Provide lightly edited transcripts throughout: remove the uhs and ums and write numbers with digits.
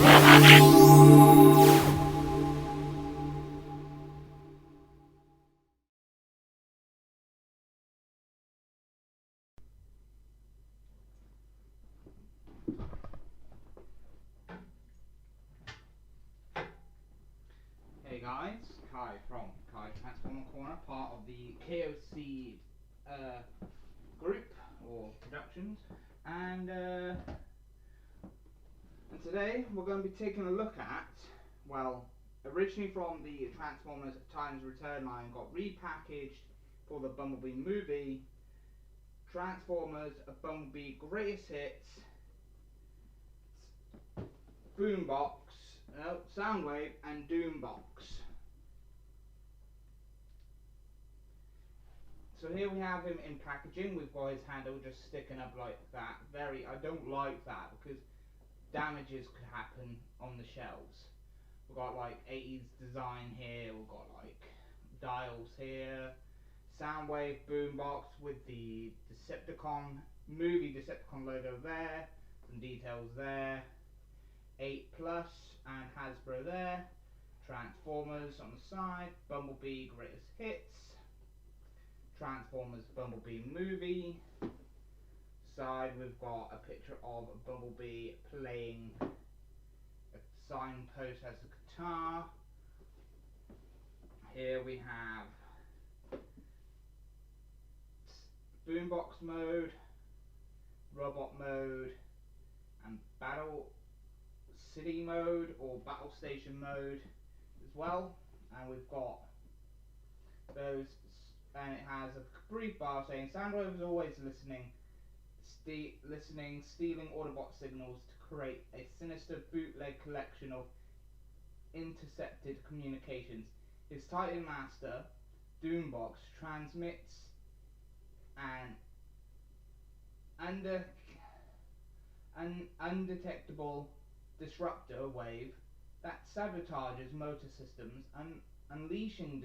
Hey guys, Kai from Kai Transformer Corner, part of the KOC group or productions, and today we're going to be taking a look at, well, originally from the Transformers Titans Return line, got repackaged for the Bumblebee movie, Transformers Bumblebee Greatest Hits, Boombox, Soundwave and DoomBox. So here we have him in packaging. We've got his handle just sticking up like that. I don't like that because damages could happen on the shelves. We've got like 80s design here. We've got like dials here. Soundwave boombox with the movie Decepticon logo there. Some details there. 8 Plus and Hasbro there. Transformers on the side. Bumblebee Greatest Hits. Transformers Bumblebee movie. Side we've got a picture of Bumblebee playing a signpost as a guitar. Here we have boombox mode, robot mode, and battle city mode or battle station mode as well. And we've got those. And it has a brief bar saying Soundwave is always stealing Autobot signals to create a sinister bootleg collection of intercepted communications. His Titan Master, DoomBox, transmits an undetectable disruptor wave that sabotages motor systems, unleashing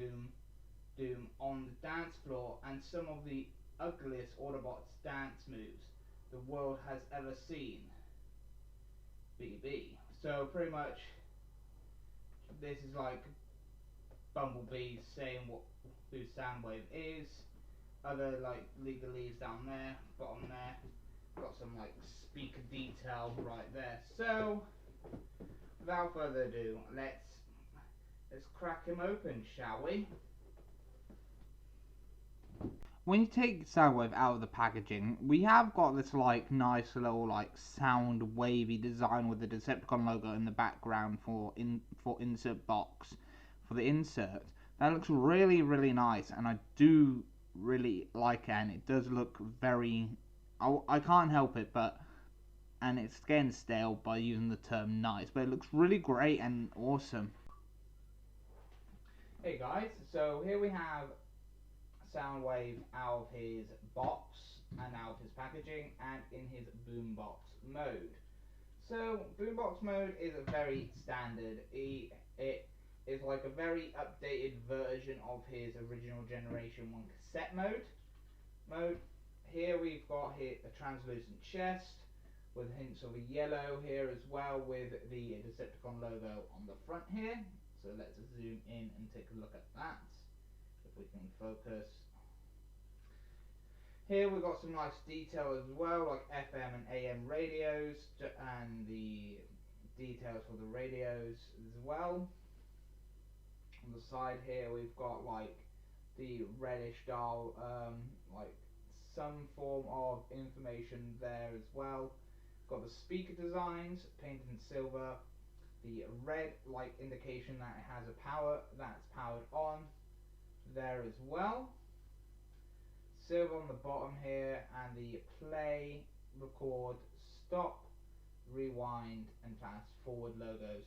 Doom on the dance floor and some of the ugliest Autobots dance moves the world has ever seen. BB. So pretty much this is like Bumblebee saying who Soundwave is. Other like legalese down there, bottom there. Got some like speaker detail right there. So without further ado, let's crack him open, shall we? When you take Soundwave out of the packaging, we have got this like nice little like sound wavy design with the Decepticon logo in the background for insert box for the insert. That looks really, really nice, and I do really like it, and it does look very, I can't help it, and it's getting stale by using the term nice, but it looks really great and awesome. Hey guys, so here we have Soundwave out of his box and out of his packaging and in his boombox mode. So boombox mode is a very standard. It is like a very updated version of his original Generation 1 cassette mode. Here we've got here a translucent chest with hints of a yellow here as well, with the Decepticon logo on the front here. So let's zoom in and take a look at that. If we can focus. Here we've got some nice detail as well, like FM and AM radios, and the details for the radios as well. On the side here we've got like the reddish dial, like some form of information there as well. Got the speaker designs painted in silver, the red like indication that it has a power that's powered on there as well. Silver on the bottom here, and the play, record, stop, rewind and fast forward logos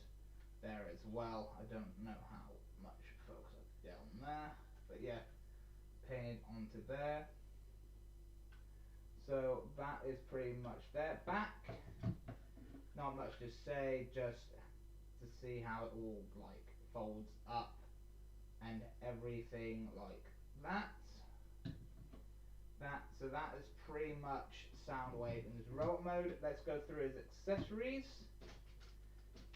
there as well. I don't know how much focus I can get on there, but yeah, painted onto there. So that is pretty much there. Back, not much to say, just to see how it all like folds up and everything like that. So that is pretty much Soundwave in his robot mode. Let's go through his accessories.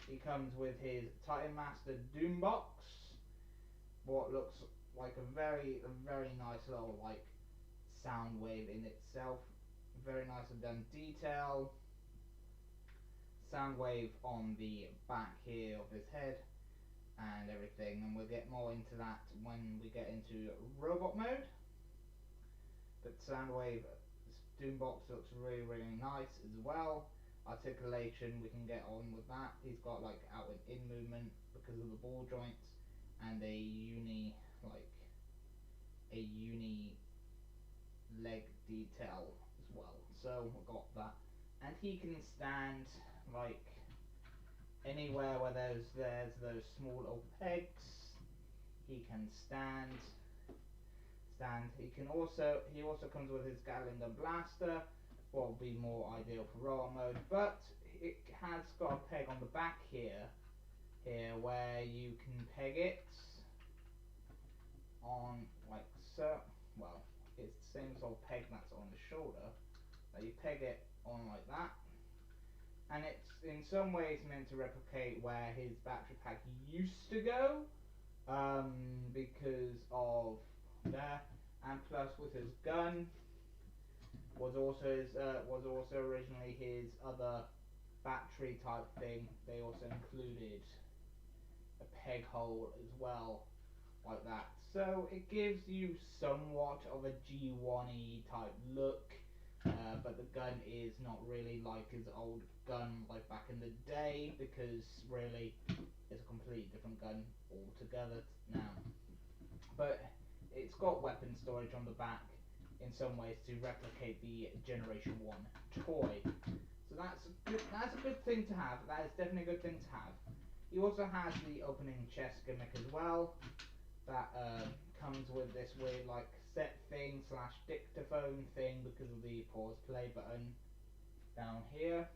he comes with his Titan Master DoomBox, what looks like a very nice little like sound wave in itself. Very nicely done detail. Sound wave on the back here of his head and everything, and we'll get more into that when we get into robot mode. But Soundwave DoomBox looks really nice as well. Articulation, we can get on with that. He's got like out and in movement because of the ball joints, and a uni leg detail as well. So we've got that, and he can stand like anywhere where there's those small little pegs. He can stand. He also comes with his Gatling gun blaster, what will be more ideal for robot mode, but it has got a peg on the back here where you can peg it on like so. Well, it's the same sort of peg that's on the shoulder. You peg it on like that, and it's in some ways meant to replicate where his battery pack used to go, because of there. And plus, with his gun, was also originally his other battery type thing. They also included a peg hole as well, like that. So it gives you somewhat of a G1-y type look, but the gun is not really like his old gun like back in the day, because really it's a completely different gun altogether now. But it's got weapon storage on the back in some ways to replicate the Generation 1 toy. So that's a good thing to have. That is definitely a good thing to have. He also has the opening chest gimmick as well. That comes with this weird like set thing / dictaphone thing because of the pause play button down here.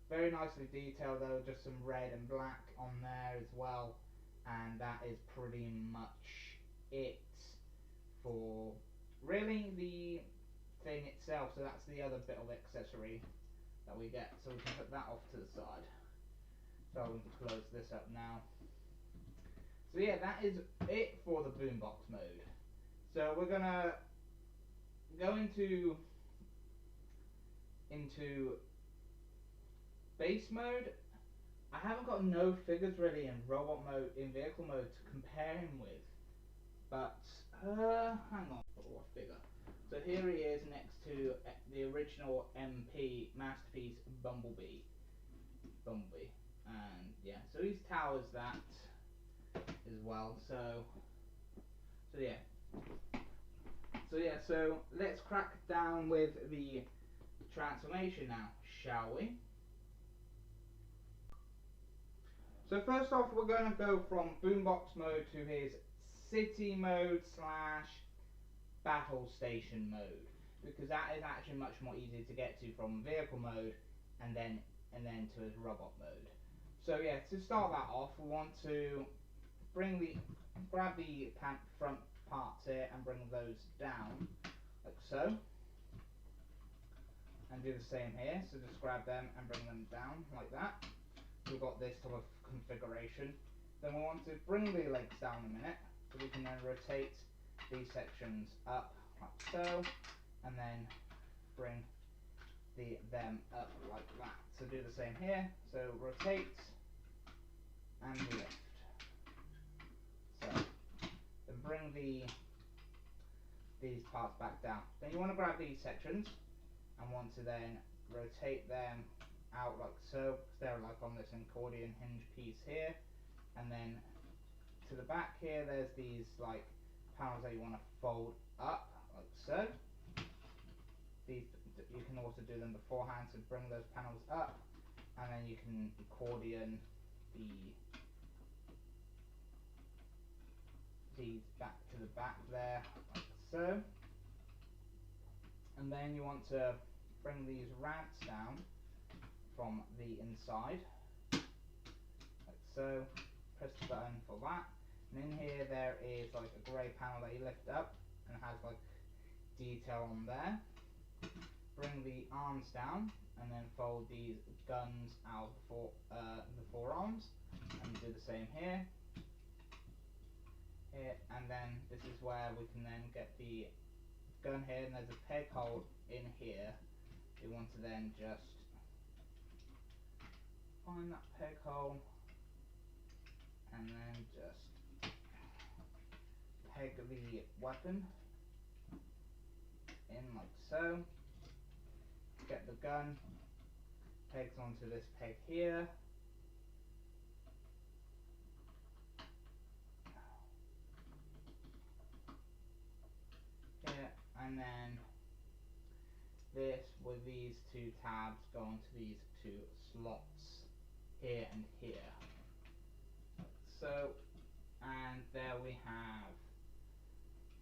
Very nicely detailed though, just some red and black on there as well. And that is pretty much it for really the thing itself. So that's the other bit of accessory that we get, so we can put that off to the side. So I'm going to close this up now. So yeah, that is it for the boombox mode. So we're gonna go into base mode. I haven't got no figures really in robot mode, in vehicle mode to compare him with, but hang on, what figure? So here he is next to the original MP masterpiece Bumblebee, and yeah, so he towers that as well. So let's crack down with the transformation now, shall we? So first off, we're going to go from boombox mode to his city mode / battle station mode, because that is actually much more easy to get to from vehicle mode and then to his robot mode. So yeah, to start that off, we want to grab the front parts here and bring those down like so, and do the same here. So just grab them and bring them down like that. We've got this sort of configuration. Then we want to bring the legs down a minute, so we can then rotate these sections up like so, and then bring them up like that. So do the same here. So rotate and lift. So then bring these parts back down. Then you want to grab these sections and want to then rotate them out like so, because they're like on this accordion hinge piece here, and then to the back here there's these like panels that you want to fold up like so. These you can also do them beforehand, so bring those panels up, and then you can accordion these back to the back there like so. And then you want to bring these ramps down from the inside like so. Press the button for that, and in here there is like a grey panel that you lift up and has like detail on there. Bring the arms down and then fold these guns out for arms, and do the same here. Here, and then this is where we can then get the gun here, and there's a peg hole in here. We want to then just find that peg hole and then just peg the weapon in like so. Get the gun, pegs onto this peg here. Here, and then this with these two tabs go onto these two slots here and here. So, and there we have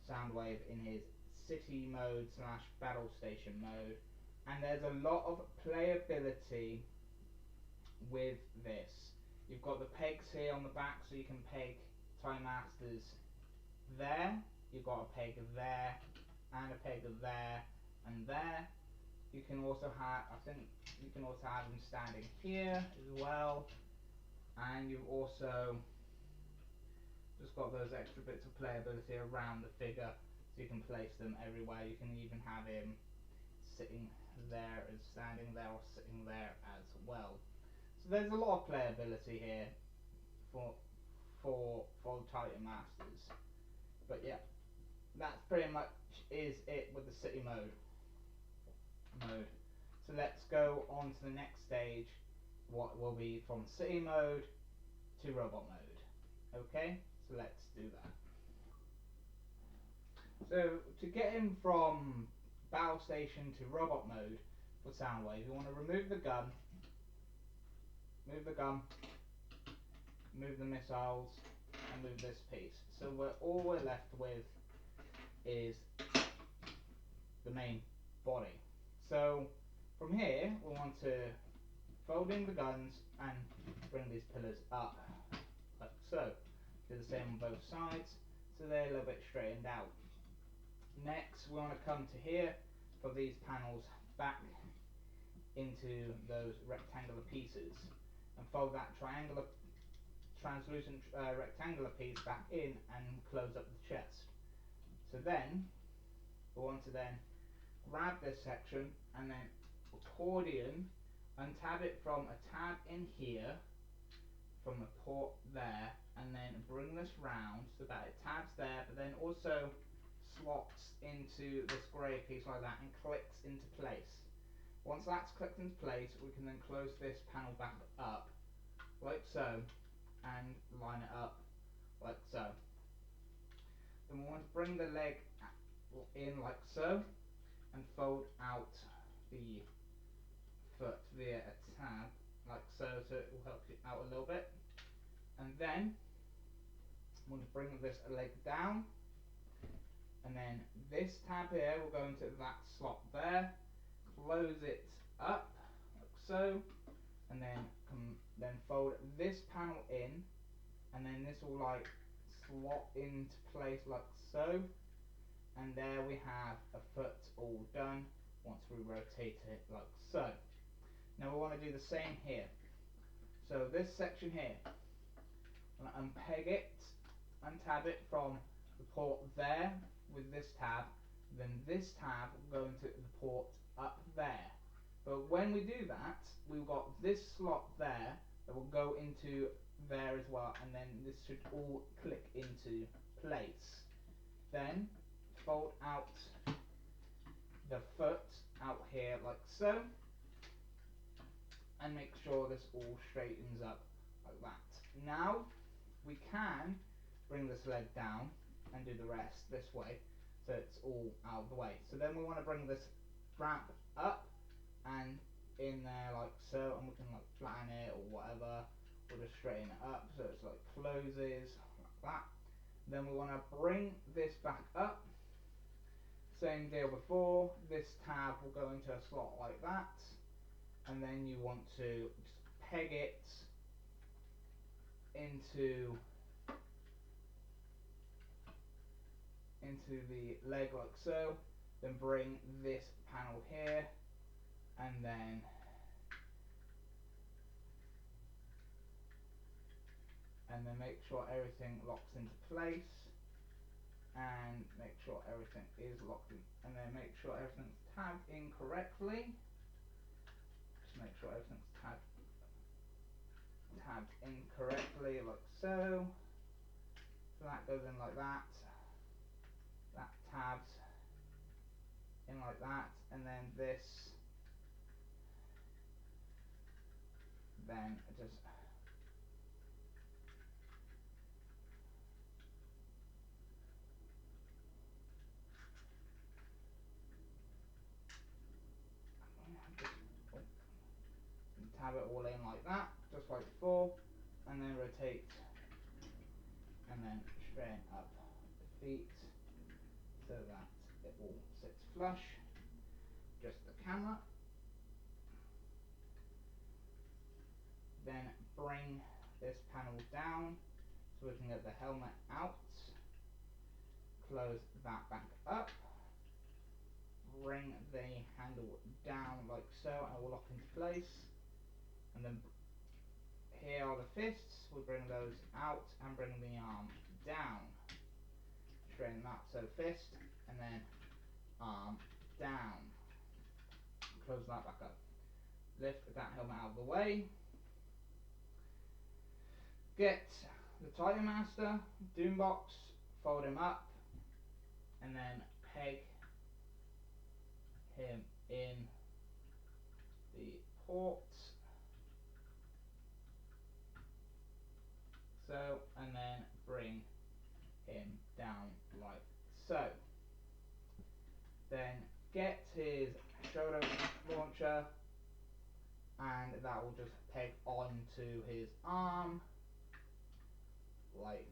Soundwave in his city mode / battle station mode, and there's a lot of playability with this. You've got the pegs here on the back, so you can peg Time Masters there. You've got a peg there, and a peg there, and there. You can also have, I think, you can also have them standing here as well, and you've also just got those extra bits of playability around the figure, so you can place them everywhere. You can even have him sitting there as standing there or sitting there as well. So there's a lot of playability here for the Titan Masters. But yeah, that's pretty much is it with the city mode. So let's go on to the next stage, what will be from city mode to robot mode. Okay, so let's do that. So to get him from battle station to robot mode for Soundwave, you want to remove the gun, move the missiles, and move this piece. So all we're left with is the main body. So from here we want to fold in the guns and bring these pillars up like so. Do the same on both sides, so they're a little bit straightened out. Next we want to come to here for these panels back into those rectangular pieces and fold that translucent rectangular piece back in and close up the chest. So then we want to then grab this section and then accordion, untab it from a tab in here from the port there, and then bring this round so that it tabs there but then also slots into this grey piece like that and clicks into place. Once that's clicked into place, we can then close this panel back up like so and line it up like so. Then we want to bring the leg in like so and fold out the foot via a tab like so, so it will help you out a little bit. And then I want to bring this leg down, and then this tab here will go into that slot there, close it up like so, and then fold this panel in, and then this will like slot into place like so, and there we have a foot all done once we rotate it like so. Now we want to do the same here. So this section here, I'm going to unpeg it, untab it from the port there with this tab, then this tab will go into the port up there. But when we do that, we've got this slot there that will go into there as well, and then this should all click into place. Then fold out the foot out here like so, and make sure this all straightens up like that. Now we can bring this leg down and do the rest this way, so it's all out of the way. So then we want to bring this ramp up and in there like so, and we can like flatten it or whatever. We'll just straighten it up so it's like closes like that. Then we want to bring this back up. Same deal before. This tab will go into a slot like that, and then you want to just peg it into the leg like so. Then bring this panel here, and then and then make sure everything locks into place, and make sure everything is locked in, and then make sure everything's tabbed in correctly. Just make sure everything's tabbed in correctly, like so. So that goes in like that. That tabs in like that, and then this then just tab it all in like that, just like before, and then rotate, and then straighten up the feet so that it all sits flush, just the camera. Then bring this panel down so we can get the helmet out, close that back up, bring the handle down like so, and it will lock into place, and then here are the fists, we'll bring those out and bring the arm down, straighten that, so fist, and then arm down, close that back up, lift that helmet out of the way, get the Titan Master, DoomBox, fold him up, and then peg him in the ports, so, and then bring him down like so. Then get his shoulder launcher, and that will just peg onto his arm like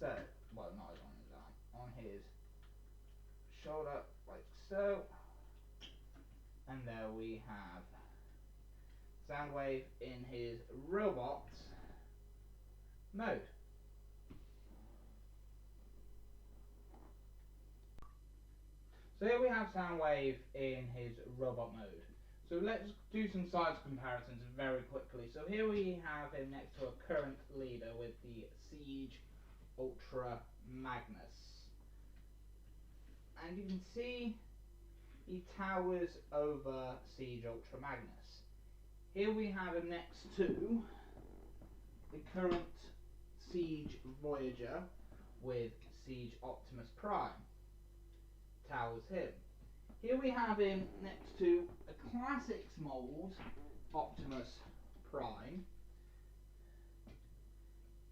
so. Well, not on his arm, on his shoulder like so. And there we have Soundwave in his robot mode. So here we have Soundwave in his robot mode. So let's do some size comparisons very quickly. So here we have him next to a current leader with the Siege Ultra Magnus. And you can see he towers over Siege Ultra Magnus. Here we have him next to the current Siege Voyager with Siege Optimus Prime. Towers him. Here we have him next to a Classics mold Optimus Prime,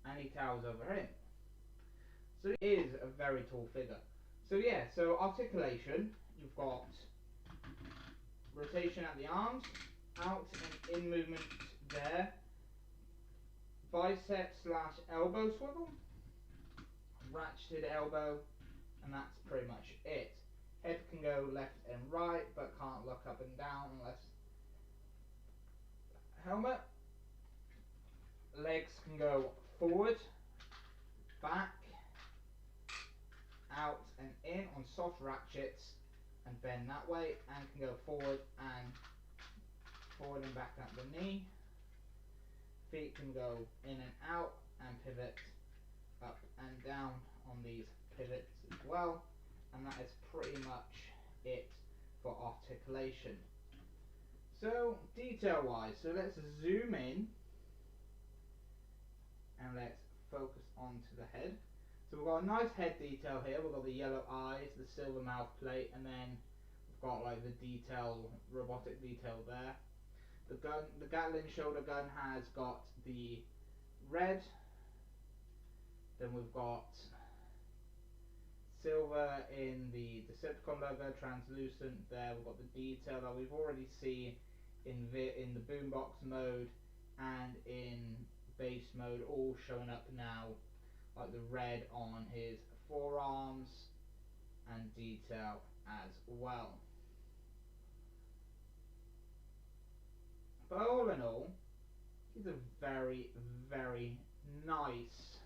and he towers over him. So he is a very tall figure. So yeah, so articulation, you've got rotation at the arms, out and in movement there, bicep / elbow swivel, ratcheted elbow, and that's pretty much it. Head can go left and right, but can't look up and down unless helmet. Legs can go forward, back, out and in on soft ratchets, and bend that way, and can go forward and back at the knee. Feet can go in and out and pivot up and down on these pivots as well. And that is pretty much it for articulation. So detail wise, so let's zoom in and let's focus onto the head. So we've got a nice head detail here. We've got the yellow eyes, the silver mouth plate, and then we've got like the detail, robotic detail there. The gun, the Gatling shoulder gun has got the red. Then we've got silver in the Decepticon logo, translucent there. We've got the detail that we've already seen in the boombox mode and in base mode, all showing up now, like the red on his forearms and detail as well. But all in all, he's a very, very nice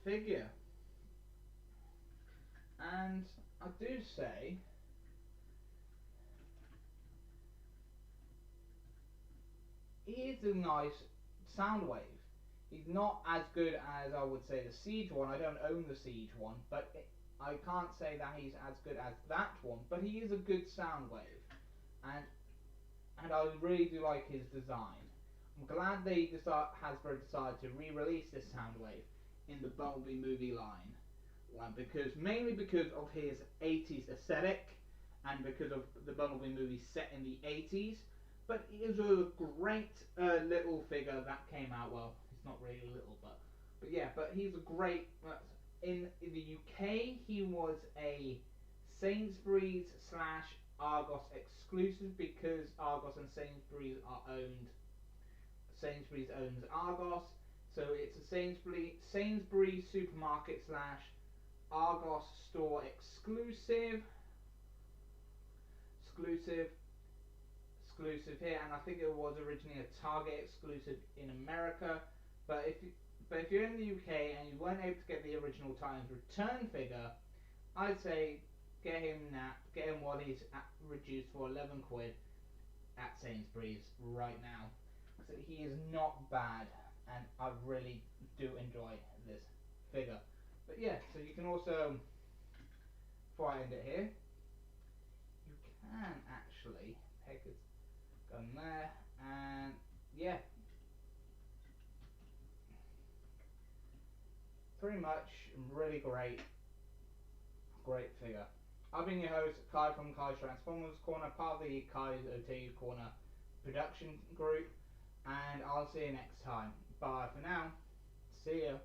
figure. And I do say, he is a nice Soundwave. He's not as good as, I would say, the Siege one. I don't own the Siege one, but I can't say that he's as good as that one. But he is a good Soundwave, and I really do like his design. I'm glad Hasbro decided to re-release this Soundwave in the Bumblebee movie line, mainly because of his 80s aesthetic, and because of the Bumblebee movie set in the 80s. But it was a great little figure that came out. Well, he's not really little, but yeah. But he's a great. In the UK, he was a Sainsbury's / Argos exclusive, because Argos and Sainsbury's are owned. Sainsbury's owns Argos, so it's a Sainsbury's supermarket / Argos store exclusive here, and I think it was originally a Target exclusive in America. But if you're in the UK and you weren't able to get the original Titans return figure, I'd say get him while he's reduced for 11 quid at Sainsbury's right now. So he is not bad, and I really do enjoy this figure. But yeah, so you can also, before I end it here, you can actually take his gun there, and yeah, pretty much really great figure. I've been your host, Kai from Kai's Transformers Corner, part of the Kai's Otaku Corner production group, and I'll see you next time. Bye for now. See ya.